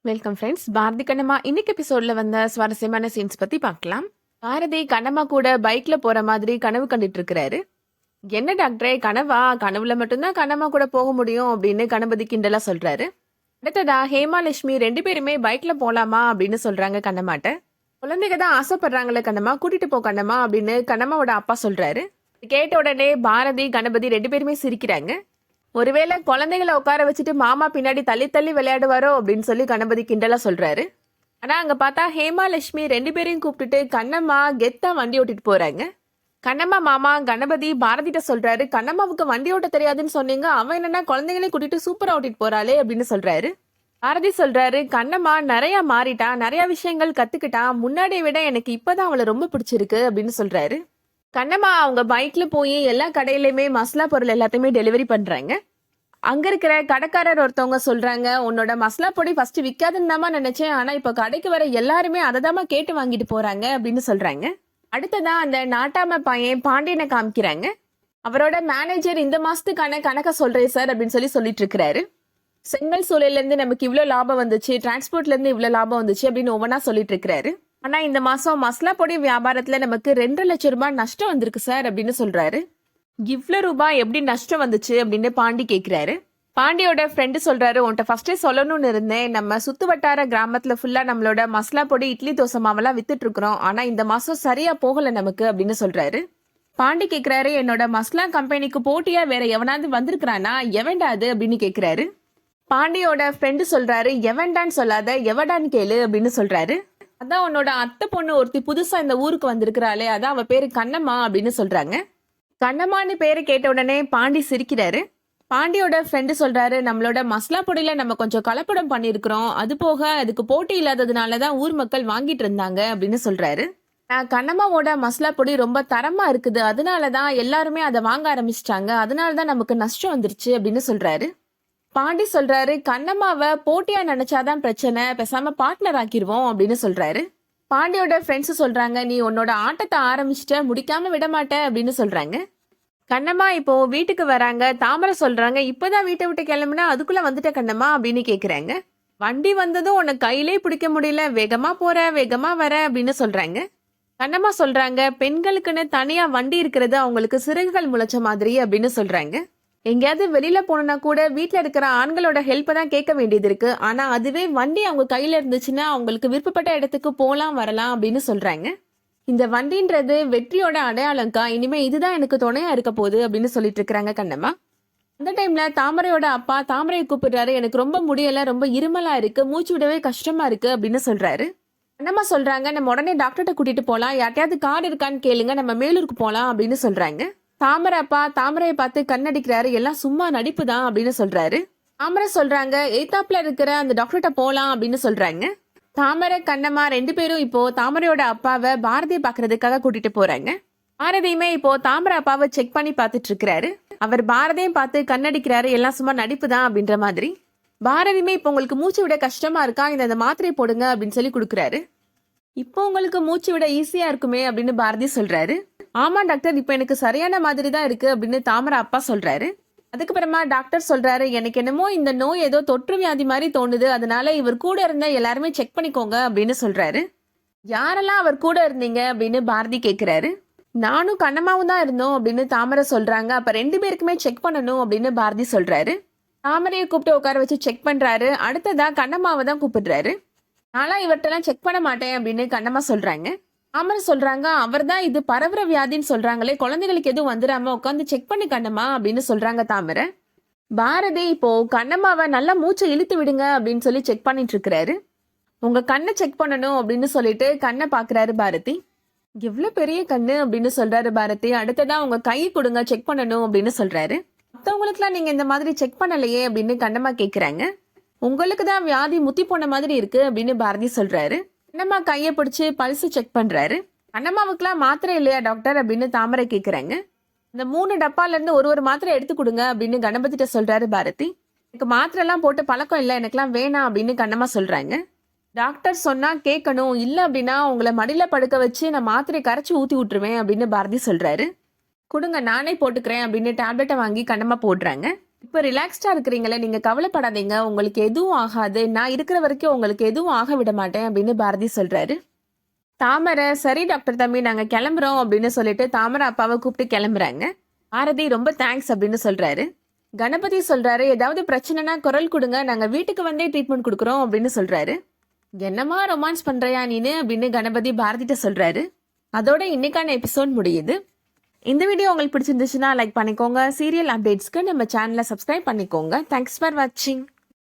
Welcome friends. Bharathi Kannamma இன்னைக்கு எபிசோட்ல வந்த சுவாரஸ்யமான சீன்ஸ் பத்தி பார்க்கலாம். பாரதி கண்ணம்மா கூட பைக்ல போற மாதிரி கனவு கண்டுட்டு இருக்கிறாரு. என்ன டாக்டரே கனவா? கனவுல மட்டும்தான் கண்ணம்மா கூட போக முடியும் அப்படின்னு கணபதி கிண்டலா சொல்றாரு. அடுத்ததா ஹேமாலட்சுமி 2 பேருமே பைக்ல போலாமா அப்படின்னு சொல்றாங்க கண்ணம்மாட்ட. குழந்தைங்க தான் ஆசைப்படுறாங்களே கண்ணம்மா, கூட்டிட்டு போ கண்ணம்மா அப்படின்னு கண்ணம்மாவோட அப்பா சொல்றாரு. கேட்ட உடனே பாரதி கணபதி 2 பேருமே சிரிக்கிறாங்க. ஒருவேளை குழந்தைகளை உட்கார வச்சுட்டு மாமா பின்னாடி தள்ளி தள்ளி விளையாடுவாரோ அப்படின்னு சொல்லி கணபதி கிண்டலா சொல்றாரு. ஆனா அங்க பார்த்தா ஹேமாலட்சுமி 2 பேரையும் கூப்பிட்டுட்டு கண்ணம்மா கெத்தா வண்டி ஓட்டிட்டு போறாங்க. கண்ணம்மா மாமா கணபதி பாரதிட்ட சொல்றாரு, கண்ணம்மாவுக்கு வண்டி ஓட்ட தெரியாதுன்னு சொன்னீங்க, அவன் என்னன்னா குழந்தைகளையும் கூட்டிட்டு சூப்பரா ஓட்டிட்டு போறாளே அப்படின்னு சொல்றாரு. பாரதி சொல்றாரு, கண்ணம்மா நிறைய மாறிட்டா, நிறைய விஷயங்கள் கத்துக்கிட்டா, முன்னாடியை விட எனக்கு இப்பதான் அவளை ரொம்ப பிடிச்சிருக்கு அப்படின்னு சொல்றாரு. கண்ணம்மா அவங்க பைக்ல போய் எல்லா கடையிலுமே மசாலா பொருள் எல்லாத்தையுமே டெலிவரி பண்றாங்க. அங்க இருக்கிற கடைக்காரர் ஒருத்தவங்க சொல்றாங்க, உன்னோட மசாலா பொடி ஃபர்ஸ்ட் விற்காதுன்னு தாமா நினைச்சேன், ஆனா இப்ப கடைக்கு வர எல்லாருமே அதை தாமா கேட்டு வாங்கிட்டு போறாங்க அப்படின்னு சொல்றாங்க. அடுத்ததான் அந்த நாட்டாம பையன் பாண்டியனை காமிக்கிறாங்க. அவரோட மேனேஜர் இந்த மாசத்துக்கான கணக்கை சொல்றேன் சார் அப்படின்னு சொல்லிட்டு இருக்கிறாரு. செங்கல் சூளையில இருந்து நமக்கு இவ்வளவு லாபம் வந்துச்சு, டிரான்ஸ்போர்ட்ல இருந்து இவ்வளவு லாபம் வந்துச்சு அப்படின்னு ஒவ்வொன்னா சொல்லிட்டு இருக்கிறாரு. ஆனா இந்த மாசம் மசாலா பொடி வியாபாரத்துல நமக்கு 2 லட்சம் ரூபாய் நஷ்டம் வந்திருக்கு சார் அப்படின்னு சொல்றாரு. இவ்வளவு ரூபாய் எப்படி நஷ்டம் வந்துச்சு அப்படின்னு பாண்டி கேக்குறாரு. பாண்டியோட ஃப்ரெண்டு சொல்றாரு, உன்கிட்ட ஃபர்ஸ்டே சொல்லணும்னு இருந்தேன், நம்ம சுத்து வட்டார கிராமத்துல ஃபுல்லா நம்மளோட மசாலா பொடி இட்லி தோசை மாவெல்லாம் வித்துட்டு இருக்கிறோம், ஆனா இந்த மாசம் சரியா போகல நமக்கு அப்படின்னு சொல்றாரு. பாண்டி கேக்குறாரு, என்னோட மசாலா கம்பெனிக்கு போட்டியா வேற எவனாவது வந்திருக்கிறானா, எவன்டாது அப்படின்னு கேக்குறாரு. பாண்டியோட ஃப்ரெண்டு சொல்றாரு, எவன்டான்னு சொல்லாத, எவடான்னு கேளு அப்படின்னு சொல்றாரு. அதான் உன்னோட அத்தை பொண்ணு ஒருத்தி புதுசா இந்த ஊருக்கு வந்திருக்கிறாளே, அதான் அவ பேரு கண்ணம்மா அப்படின்னு சொல்றாங்க. கண்ணம்மான்னு பேரு கேட்ட உடனே பாண்டி சிரிக்கிறாரு. பாண்டியோட ஃப்ரெண்டு சொல்றாரு, நம்மளோட மசாலா பொடியில நம்ம கொஞ்சம் கலப்படம் பண்ணிருக்கிறோம், அது போக அதுக்கு போட்டி இல்லாததுனாலதான் ஊர் மக்கள் வாங்கிட்டு இருந்தாங்க அப்படின்னு சொல்றாரு. கண்ணம்மாவோட மசாலா பொடி ரொம்ப தரமா இருக்குது, அதனாலதான் எல்லாருமே அதை வாங்க ஆரம்பிச்சிட்டாங்க, அதனாலதான் நமக்கு நஷ்டம் வந்துருச்சு அப்படின்னு சொல்றாரு. பாண்டி சொல்றாரு, கண்ணம்மாவை போட்டியா நினைச்சாதான் பிரச்சனை, பேசாம பார்ட்னர் ஆக்கிடுவோம் அப்படின்னு சொல்றாரு. பாண்டியோட ஃப்ரெண்ட்ஸ் சொல்றாங்க, நீ உன்னோட ஆட்டத்தை ஆரம்பிச்சுட்ட, முடிக்காம விட மாட்ட அப்படின்னு சொல்றாங்க. கண்ணம்மா இப்போ வீட்டுக்கு வராங்க. தாமரை சொல்றாங்க, இப்பதான் வீட்டை விட்டு கிளம்புனா அதுக்குள்ள வந்துட்ட கண்ணம்மா அப்படின்னு கேக்குறாங்க. வண்டி வந்ததும் உனக்கு கையிலே பிடிக்க முடியல, வேகமா போற வேகமா வர அப்படின்னு சொல்றாங்க. கண்ணம்மா சொல்றாங்க, பெண்களுக்குன்னு தனியா வண்டி இருக்கிறது அவங்களுக்கு சிறகுகள் முளைச்ச மாதிரி அப்படின்னு சொல்றாங்க. எங்கேயாவது வெளியில போனா கூட வீட்டுல இருக்கிற ஆண்களோட ஹெல்ப் தான் கேட்க வேண்டியது இருக்கு, ஆனா அதுவே வண்டி அவங்க கையில இருந்துச்சுன்னா அவங்களுக்கு விருப்பப்பட்ட இடத்துக்கு போலாம் வரலாம் அப்படின்னு சொல்றாங்க. இந்த வண்டின்றது வெற்றியோட அடையாளம்க்கா, இனிமே இதுதான் எனக்கு துணையா இருக்க போகுது அப்படின்னு சொல்லிட்டு இருக்கிறாங்க கண்ணம்மா. அந்த டைம்ல தாமரையோட அப்பா தாமரையை கூப்பிடுறாரு, எனக்கு ரொம்ப முடியல, ரொம்ப இருமலா இருக்கு, மூச்சு விடவே கஷ்டமா இருக்கு அப்படின்னு சொல்றாரு. கண்ணம்மா சொல்றாங்க, நம்ம உடனே டாக்டர்கிட்ட கூட்டிட்டு போலாம், யார்ட்டையாவது கார் இருக்கான்னு கேளுங்க, நம்ம மேலூருக்கு போலாம் அப்படின்னு சொல்றாங்க. தாமரை அப்பா தாமரையை பார்த்து கண்ணடிக்கிறாரு, எல்லாம் சும்மா நடிப்பு தான் அப்படின்னு சொல்றாரு. தாமரை சொல்றாங்க, எய்தாப்ல இருக்கிற அந்த டாக்டர்கிட்ட போலாம் அப்படின்னு சொல்றாங்க. தாமரை கண்ணம்மா 2 பேரும் இப்போ தாமரையோட அப்பாவை பாரதியை பாக்குறதுக்காக கூட்டிட்டு போறாங்க. பாரதியுமே இப்போ தாமரை அப்பாவை செக் பண்ணி பார்த்துட்டு இருக்கிறாரு. அவர் பாரதியும் பார்த்து கண்ணடிக்கிறாரு, எல்லாம் சும்மா நடிப்பு தான் அப்படின்ற மாதிரி. பாரதியுமே இப்போ உங்களுக்கு மூச்சு விட கஷ்டமா இருக்கா, இந்த மாத்திரை போடுங்க அப்படின்னு சொல்லி கொடுக்குறாரு. இப்போ உங்களுக்கு மூச்சு விட ஈஸியா இருக்குமே அப்படின்னு பாரதி சொல்றாரு. ஆமா டாக்டர், இப்ப எனக்கு சரியான மாதிரி தான் இருக்கு அப்படின்னு தாமரை அப்பா சொல்றாரு. அதுக்கப்புறமா டாக்டர் சொல்றாரு, எனக்கு என்னமோ இந்த நோய் ஏதோ தொற்று வியாதி மாதிரி தோணுது, அதனால இவர் கூட இருந்த எல்லாருமே செக் பண்ணிக்கோங்க அப்படின்னு சொல்றாரு. யாரெல்லாம் அவர் கூட இருந்தீங்க அப்படின்னு பாரதி கேக்குறாரு. நானும் கண்ணம்மாவும் தான் இருந்தோம் அப்படின்னு தாமரை சொல்றாங்க. அப்ப 2 பேருக்குமே செக் பண்ணணும் அப்படின்னு பாரதி சொல்றாரு. தாமரையை கூப்பிட்டு உட்கார வச்சு செக் பண்றாரு. அடுத்ததா கண்ணம்மாவை தான் கூப்பிடுறாரு. நானா இவர்கிட்டலாம் செக் பண்ண மாட்டேன் அப்படின்னு கண்ணம்மா சொல்றாங்க. தாமரை சொல்றாங்க, அவர் தான் இது பரவுற வியாதின்னு சொல்றாங்களே, குழந்தைகளுக்கு எதுவும் வந்துடாம உட்காந்து செக் பண்ணி கண்ணம்மா அப்படின்னு சொல்றாங்க தாமரை. பாரதி இப்போ கண்ணம்மாவை நல்லா மூச்சை இழுத்து விடுங்க அப்படின்னு சொல்லி செக் பண்ணிட்டு இருக்கிறாரு. உங்க கண்ணை செக் பண்ணணும் அப்படின்னு சொல்லிட்டு கண்ணை பாக்குறாரு பாரதி. எவ்வளவு பெரிய கண்ணு அப்படின்னு சொல்றாரு பாரதி. அடுத்ததா உங்க கையை கொடுங்க செக் பண்ணணும் அப்படின்னு சொல்றாரு. மற்றவங்களுக்குலாம் நீங்க இந்த மாதிரி செக் பண்ணலையே அப்படின்னு கண்ணம்மா கேக்குறாங்க. உங்களுக்கு தான் வியாதி முத்தி போன மாதிரி இருக்கு அப்படின்னு பாரதி சொல்றாரு. கண்ணம்மா கையை பிடிச்சு பல்ஸ் செக் பண்றாரு. கண்ணம்மாவுக்குலாம் மாத்திரை இல்லையா டாக்டர் அப்படின்னு தாமரை கேக்குறாங்க. இந்த 3 டப்பால இருந்து ஒரு மாத்திரை எடுத்து கொடுங்க அப்படின்னு கணபதிட்ட சொல்றாரு பாரதி. எனக்கு மாத்திரை எல்லாம் போட்டு பழக்கம் இல்லை, எனக்குலாம் வேணாம் அப்படின்னு கண்ணம்மா சொல்றாங்க. டாக்டர் சொன்னா கேட்கணும், இல்ல அப்படின்னா உங்களை மடியில படுக்க வச்சு நான் மாத்திரை கரைச்சி ஊத்தி விட்டுருவேன் அப்படின்னு பாரதி சொல்றாரு. கொடுங்க நானே போட்டுக்கிறேன் அப்படின்னு டேப்லெட்டை வாங்கி கண்ணம்மா போடுறாங்க. இப்ப ரிலாக்ஸ்டா இருக்கிறீங்களே, நீங்க கவலைப்படாதீங்க. உங்களுக்கு எதுவும் ஆகாது. நான் இருக்கிற வரைக்கும் உங்களுக்கு எதுவும் ஆக விட மாட்டேன் அப்படின்னு பாரதி சொல்றாரு. தாமரை, சரி டாக்டர் தம்பி நாங்க கிளம்புறோம் அப்படின்னு சொல்லிட்டு தாமரை அப்பாவை கூப்பிட்டு கிளம்புறாங்க. பாரதி ரொம்ப தேங்க்ஸ் அப்படின்னு சொல்றாரு. கணபதி சொல்றாரு, ஏதாவது பிரச்சனைனா குரல் கொடுங்க, நாங்க வீட்டுக்கு வந்தே ட்ரீட்மெண்ட் கொடுக்குறோம் அப்படின்னு சொல்றாரு. என்னமா ரொமான்ஸ் பண்றியா நீனு அப்படின்னு கணபதி பாரதிட்ட சொல்றாரு. அதோட இன்னைக்கான எபிசோட் முடியுது. இந்த வீடியோ உங்களுக்கு பிடிச்சிருந்துச்சுன்னா லைக் பண்ணிக்கோங்க. சீரியல் அப்டேட்ஸ்க்கு நம்ம சேனலை சப்ஸ்கிரைப் பண்ணிக்கோங்க. தேங்க்ஸ் ஃபார் வாட்சிங்.